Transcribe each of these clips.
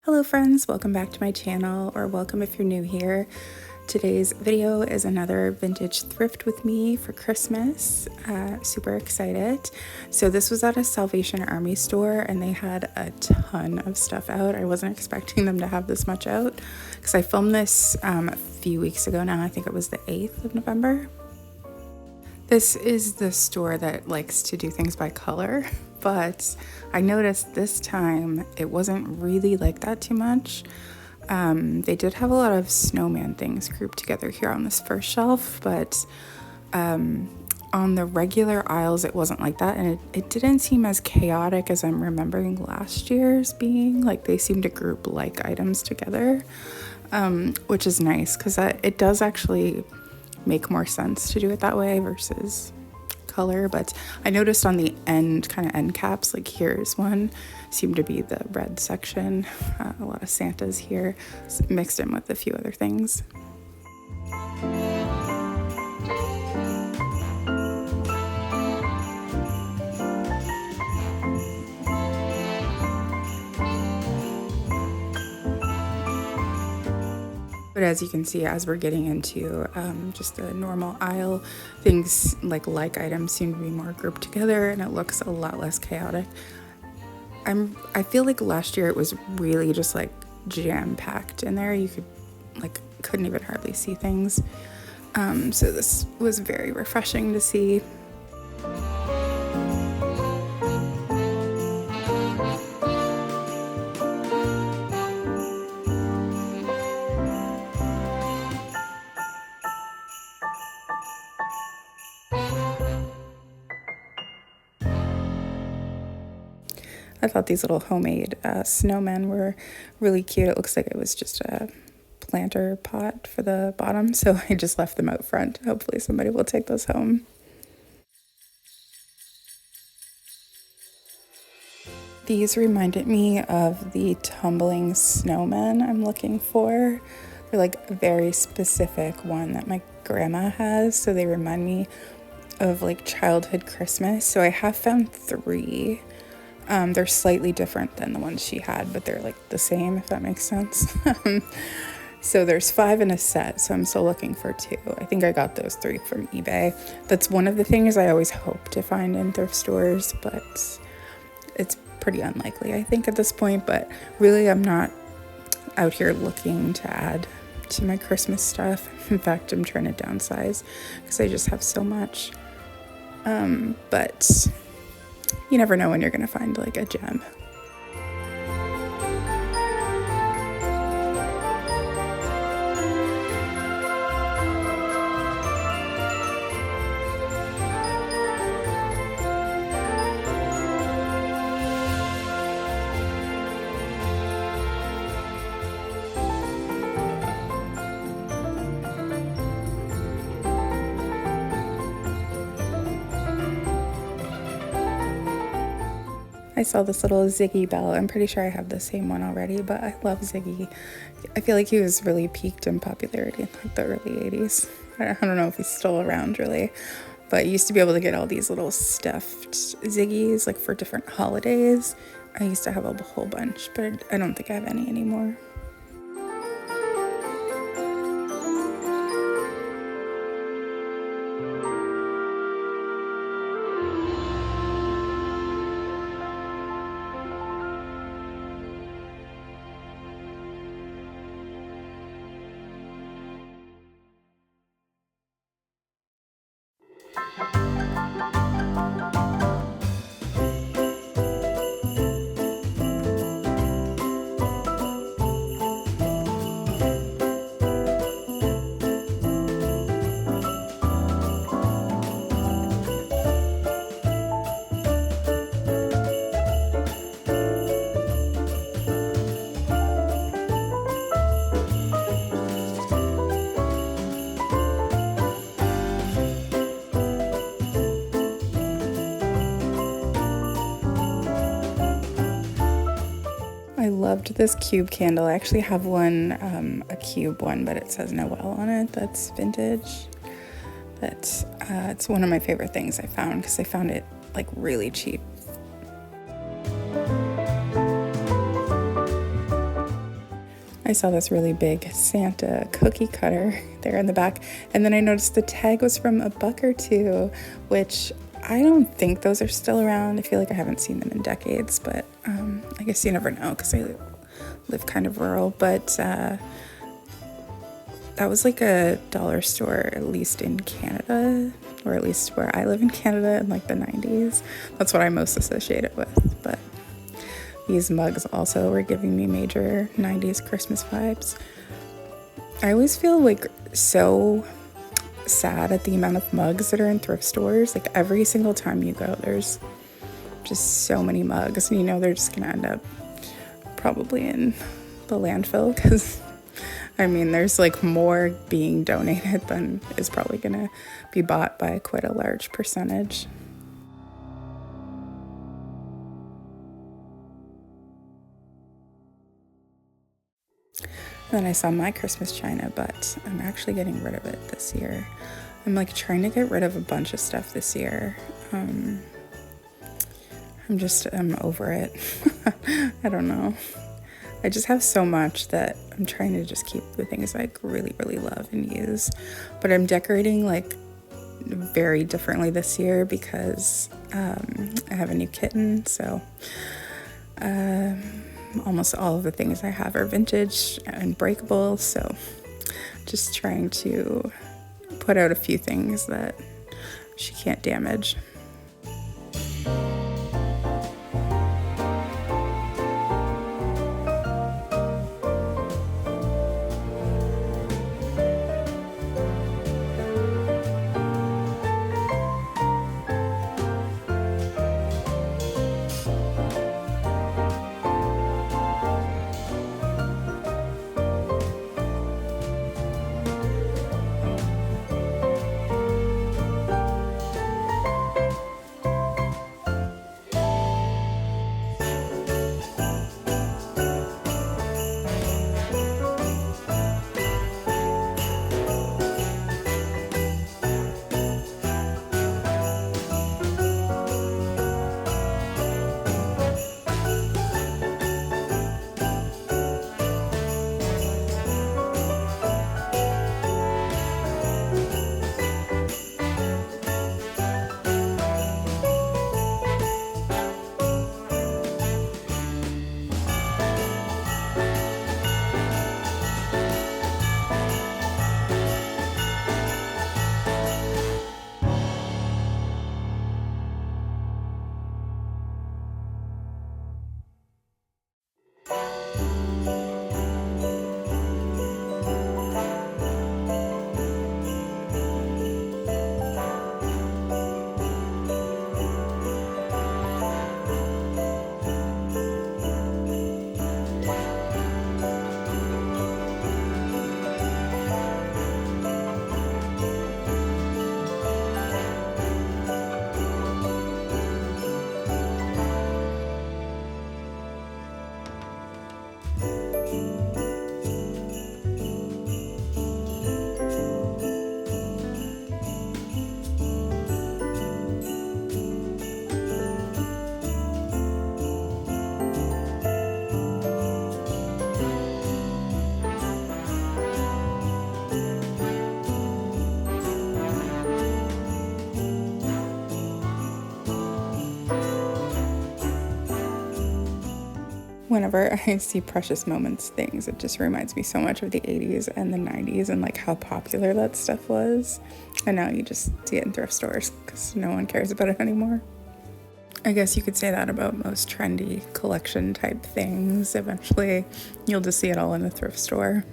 Hello friends, welcome back to my channel, or welcome if you're new here. Today's video is another vintage thrift with me for Christmas. Super excited. So this was at a Salvation Army store and they had a ton of stuff out. I wasn't expecting them to have this much out because I filmed this a few weeks ago now. I think it was the 8th of November. This is the store that likes to do things by color, but I noticed this time it wasn't really like that too much. They did have a lot of snowman things grouped together here on this first shelf, but on the regular aisles it wasn't like that, and it didn't seem as chaotic as I'm remembering last year's being. Like, they seemed to group like items together, which is nice because it does actually make more sense to do it that way versus color. But I noticed on the end caps, like here's one, seemed to be the red section. A lot of Santas here mixed in with a few other things. But as you can see, as we're getting into just the normal aisle, things like items seem to be more grouped together and it looks a lot less chaotic. I feel like last year it was really just like jam-packed in there. You couldn't even hardly see things. So this was very refreshing to see. I thought these little homemade snowmen were really cute. It looks like it was just a planter pot for the bottom, so I just left them out front. Hopefully somebody will take those home. These reminded me of the tumbling snowmen I'm looking for. They're like a very specific one that my grandma has, so they remind me of like childhood Christmas. So I have found 3. They're slightly different than the ones she had, but they're like the same, if that makes sense. So there's 5 in a set, so I'm still looking for 2. I think I got those 3 from eBay. That's one of the things I always hope to find in thrift stores, but it's pretty unlikely, I think, at this point. But really, I'm not out here looking to add to my Christmas stuff. In fact, I'm trying to downsize because I just have so much. But you never know when you're gonna find like a gem. I saw this little Ziggy bell. I'm pretty sure I have the same one already, but I love Ziggy. I feel like he was really peaked in popularity in like the early 80s. I don't know if he's still around really, but you used to be able to get all these little stuffed Ziggies like for different holidays. I used to have a whole bunch, but I don't think I have any anymore. I loved this cube candle. I actually have one, a cube one, but it says Noel on it. That's vintage. It's one of my favorite things I found because I found it like really cheap. I saw this really big Santa cookie cutter there in the back, and then I noticed the tag was from a buck or two, which I don't think those are still around. I feel like I haven't seen them in decades, but I guess you never know because I live kind of rural. But that was like a dollar store, at least in Canada, or at least where I live in Canada in like the 90s. That's what I most associate it with. But these mugs also were giving me major 90s Christmas vibes. I always feel like so sad at the amount of mugs that are in thrift stores. Like every single time you go, there's just so many mugs, and you know they're just gonna end up probably in the landfill because I mean there's like more being donated than is probably gonna be bought by quite a large percentage. Then I saw my Christmas china, but I'm actually getting rid of it this year. I'm like trying to get rid of a bunch of stuff this year. I'm over it. I don't know. I just have so much that I'm trying to just keep the things I really, really love and use. But I'm decorating like very differently this year because I have a new kitten, so almost all of the things I have are vintage and breakable, so just trying to put out a few things that she can't damage. Whenever I see Precious Moments things, it just reminds me so much of the 80s and the 90s and like how popular that stuff was. And now you just see it in thrift stores because no one cares about it anymore. I guess you could say that about most trendy collection type things. Eventually, you'll just see it all in the thrift store.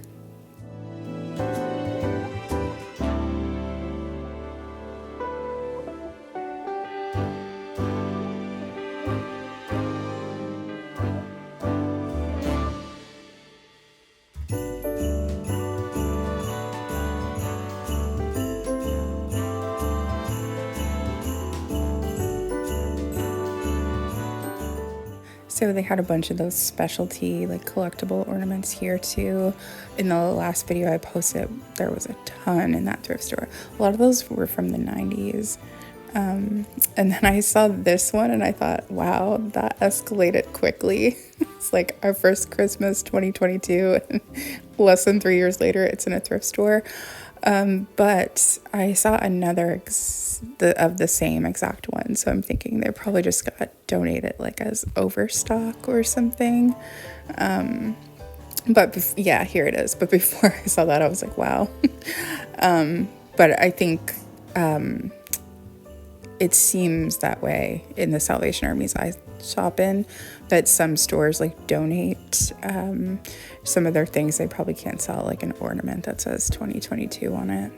So they had a bunch of those specialty like collectible ornaments here too. In the last video I posted, there was a ton in that thrift store. A lot of those were from the 90s. And then I saw this one and I thought, wow, that escalated quickly. It's like our first Christmas 2022, and less than 3 years later, it's in a thrift store. But I saw another of the same exact one, so I'm thinking they probably just got donated like as overstock or something. But yeah, here it is. But before I saw that, I was like, wow. But I think it seems that way in the Salvation Armies I shop in, that some stores like donate some of their things they probably can't sell, like an ornament that says 2022 on it.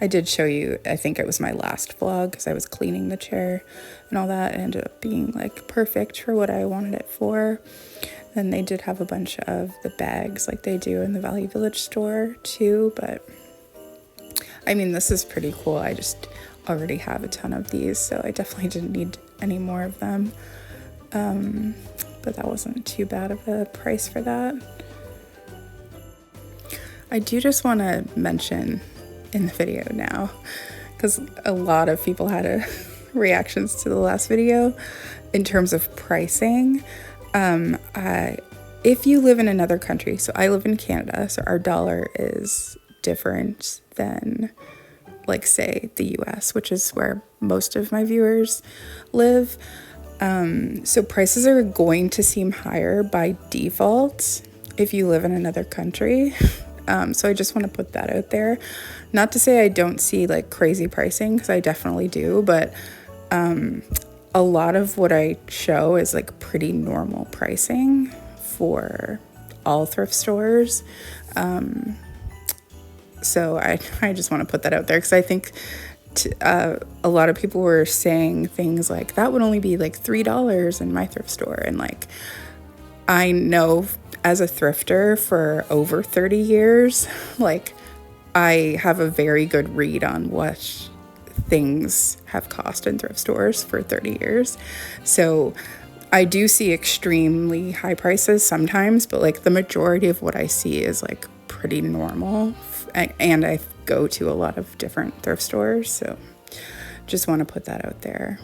I did show you, I think it was my last vlog, because I was cleaning the chair and all that. It ended up being like perfect for what I wanted it for. Then they did have a bunch of the bags like they do in the Value Village store too, but I mean, this is pretty cool. I just already have a ton of these, so I definitely didn't need any more of them. But that wasn't too bad of a price for that. I do just want to mention in the video now, because a lot of people had reactions to the last video in terms of pricing. If you live in another country, so I live in Canada, so our dollar is different than, like, say the US, which is where most of my viewers live. So prices are going to seem higher by default if you live in another country. So I just want to put that out there. Not to say I don't see like crazy pricing, because I definitely do, but a lot of what I show is like pretty normal pricing for all thrift stores. So I just want to put that out there, because I think a lot of people were saying things like that would only be like $3 in my thrift store, and like I know as a thrifter for over 30 years, like I have a very good read on what things have cost in thrift stores for 30 years. So I do see extremely high prices sometimes, but like the majority of what I see is like pretty normal. And I go to a lot of different thrift stores, so just want to put that out there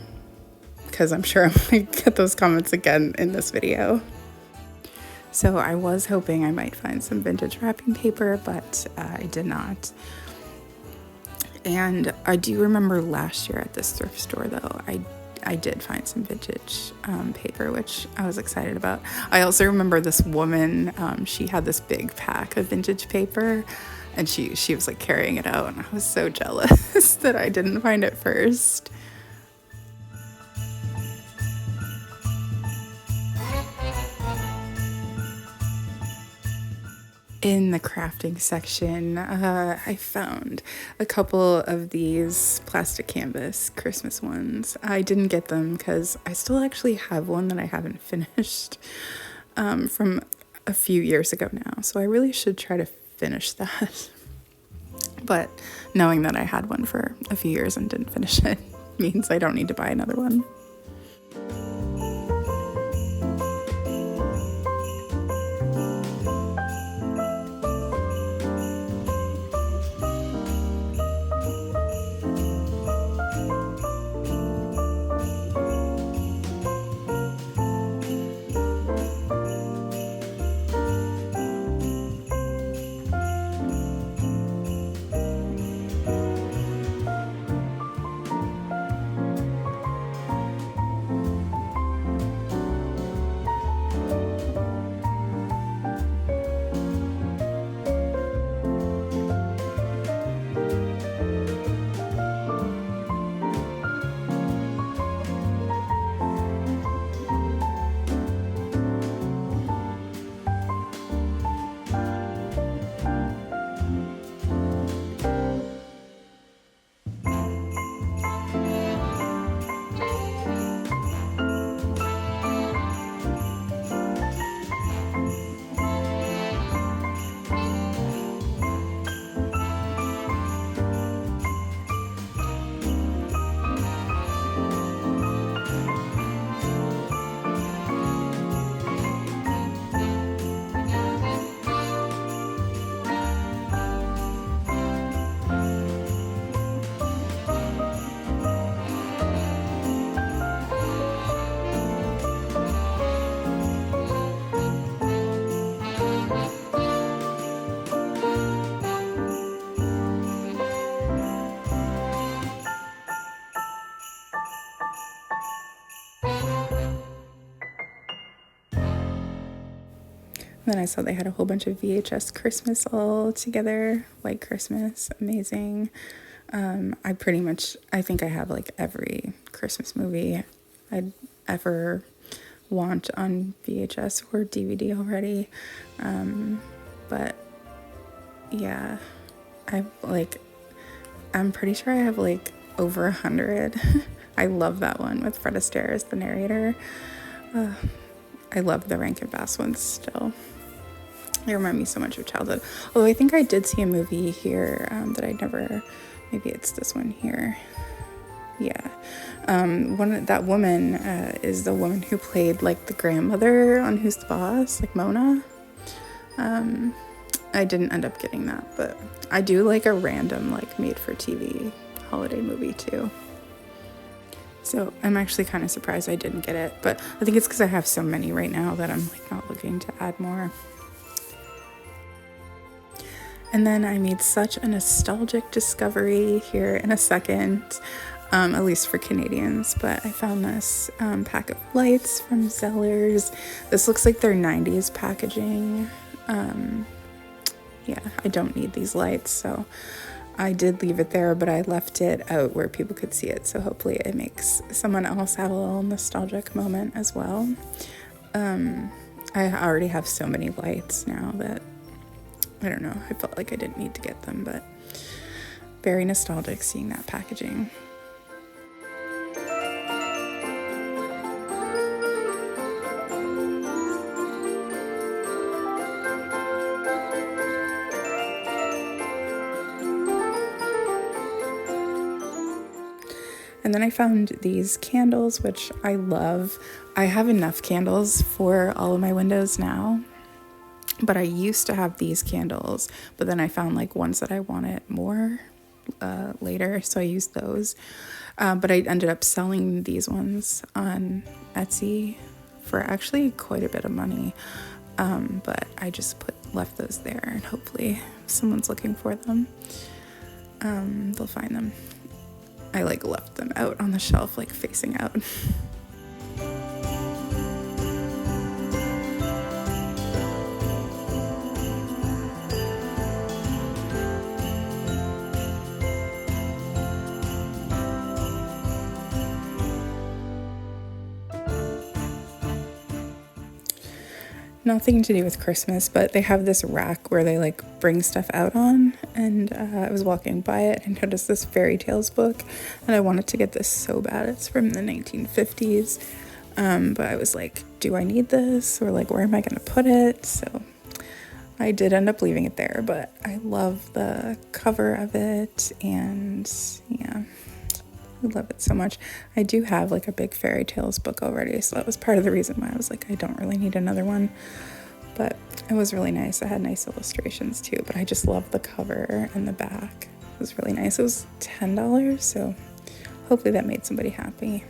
because I'm sure I'm going to get those comments again in this video. So I was hoping I might find some vintage wrapping paper, but I did not. And I do remember last year at this thrift store, though, I did find some vintage paper, which I was excited about. I also remember this woman, she had this big pack of vintage paper, and she was like carrying it out, and I was so jealous that I didn't find it first. In the crafting section, I found a couple of these plastic canvas Christmas ones. I didn't get them because I still actually have one that I haven't finished from a few years ago now. So I really should try to finish that. But knowing that I had one for a few years and didn't finish it means I don't need to buy another one. Then I saw they had a whole bunch of VHS Christmas all together, White Christmas, amazing. I think I have like every Christmas movie I'd ever want on VHS or DVD already. But yeah, I'm pretty sure I have like over 100. I love that one with Fred Astaire as the narrator. I love the Rankin Bass ones still. They remind me so much of childhood. Although I think I did see a movie here maybe it's this one here. Yeah. That woman is the woman who played like the grandmother on Who's the Boss, like Mona. I didn't end up getting that, but I do like a random like made for TV holiday movie too. So I'm actually kind of surprised I didn't get it, but I think it's because I have so many right now that I'm like not looking to add more. And then I made such a nostalgic discovery here in a second, at least for Canadians, but I found this pack of lights from Zellers. This looks like their 90s packaging. Yeah, I don't need these lights, so I did leave it there, but I left it out where people could see it, so hopefully it makes someone else have a little nostalgic moment as well. I already have so many lights now that I don't know, I felt like I didn't need to get them, but very nostalgic seeing that packaging. And then I found these candles, which I love. I have enough candles for all of my windows now, but I used to have these candles, but then I found like ones that I wanted more later, so I used those. But I ended up selling these ones on Etsy for actually quite a bit of money. But I just left those there, and hopefully if someone's looking for them, they'll find them. I like left them out on the shelf, like facing out. Nothing to do with Christmas, but they have this rack where they like bring stuff out on, and I was walking by it and noticed this fairy tales book, and I wanted to get this so bad. It's from the 1950s, but I was like, do I need this, or like where am I going to put it? So I did end up leaving it there, but I love the cover of it, and yeah, I love it so much. I do have like a big fairy tales book already, so that was part of the reason why I was like, I don't really need another one. But it was really nice. It had nice illustrations too, but I just love the cover and the back. It was really nice. It was $10, so hopefully that made somebody happy.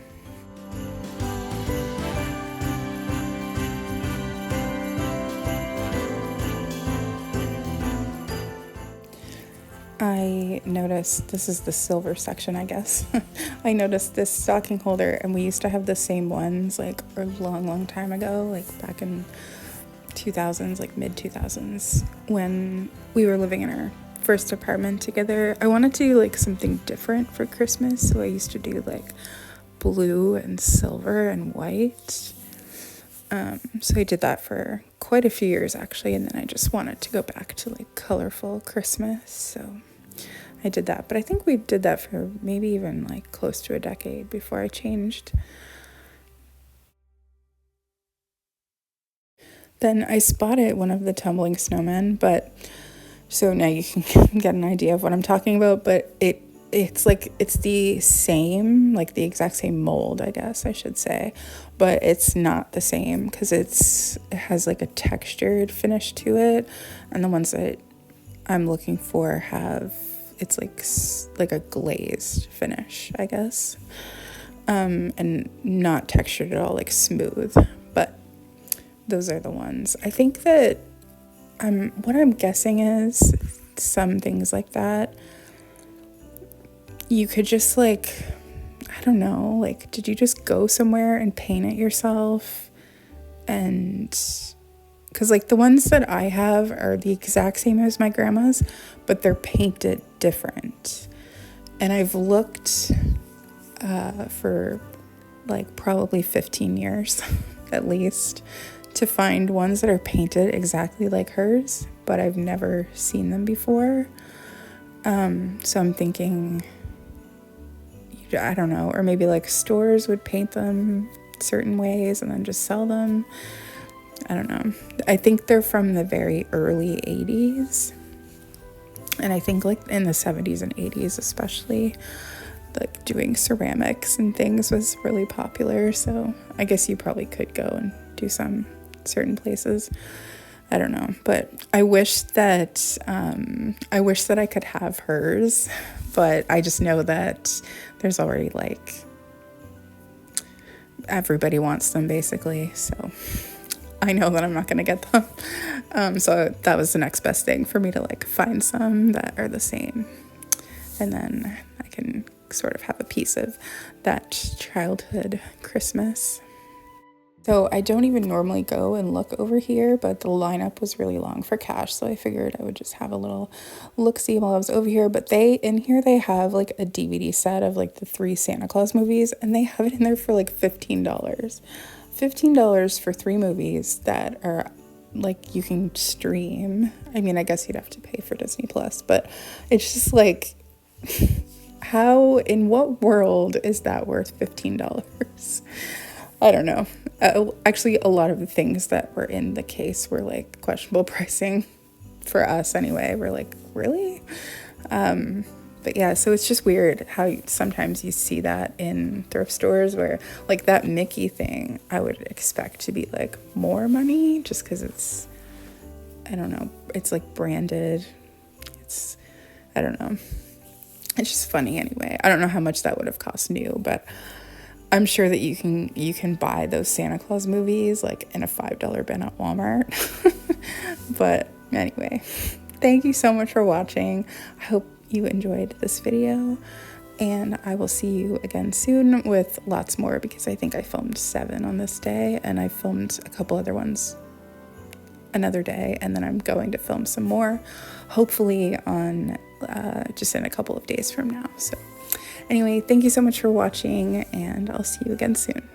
I noticed, this is the silver section, I guess. I noticed this stocking holder, and we used to have the same ones like a long time ago, like back in 2000s, like mid 2000s, when we were living in our first apartment together. I wanted to do like something different for Christmas, so I used to do like blue and silver and white. So I did that for quite a few years actually, and then I just wanted to go back to like colorful Christmas, so I did that. But I think we did that for maybe even like close to a decade before I changed. Then I spotted one of the tumbling snowmen, but so now you can get an idea of what I'm talking about, but it's like, it's the same, like the exact same mold, I guess I should say, but it's not the same because it has like a textured finish to it, and the ones that I'm looking for it's like a glazed finish, I guess, and not textured at all, like smooth, but those are the ones. I think that what I'm guessing is some things like that you could just like, I don't know, like, did you just go somewhere and paint it yourself? And because like the ones that I have are the exact same as my grandma's, but they're painted different. And I've looked for like probably 15 years at least to find ones that are painted exactly like hers, but I've never seen them before. So I'm thinking, I don't know, or maybe like stores would paint them certain ways and then just sell them. I don't know. I think they're from the very early 80s. And I think like in the 70s and 80s especially, like doing ceramics and things was really popular. So I guess you probably could go and do some certain places. I don't know, but I wish that I could have hers, but I just know that there's already like everybody wants them basically, so I know that I'm not gonna get them. So that was the next best thing for me, to like find some that are the same, and then I can sort of have a piece of that childhood Christmas. So I don't even normally go and look over here, but the lineup was really long for cash, so I figured I would just have a little look-see while I was over here. But in here they have like a DVD set of like the 3 Santa Claus movies, and they have it in there for like $15. $15 for 3 movies that are like you can stream. I mean, I guess you'd have to pay for Disney Plus, but it's just like, how, in what world is that worth $15? I don't know. Actually, a lot of the things that were in the case were like questionable pricing for us anyway. We're like, really? But yeah, so it's just weird how sometimes you see that in thrift stores where like that Mickey thing, I would expect to be like more money just because it's, I don't know, it's like branded. It's, I don't know. It's just funny anyway. I don't know how much that would have cost new, but I'm sure that you can buy those Santa Claus movies like in a $5 bin at Walmart. But anyway, thank you so much for watching. I hope you enjoyed this video, and I will see you again soon with lots more, because I think I filmed 7 on this day and I filmed a couple other ones another day, and then I'm going to film some more hopefully on just in a couple of days from now. So anyway, thank you so much for watching, and I'll see you again soon.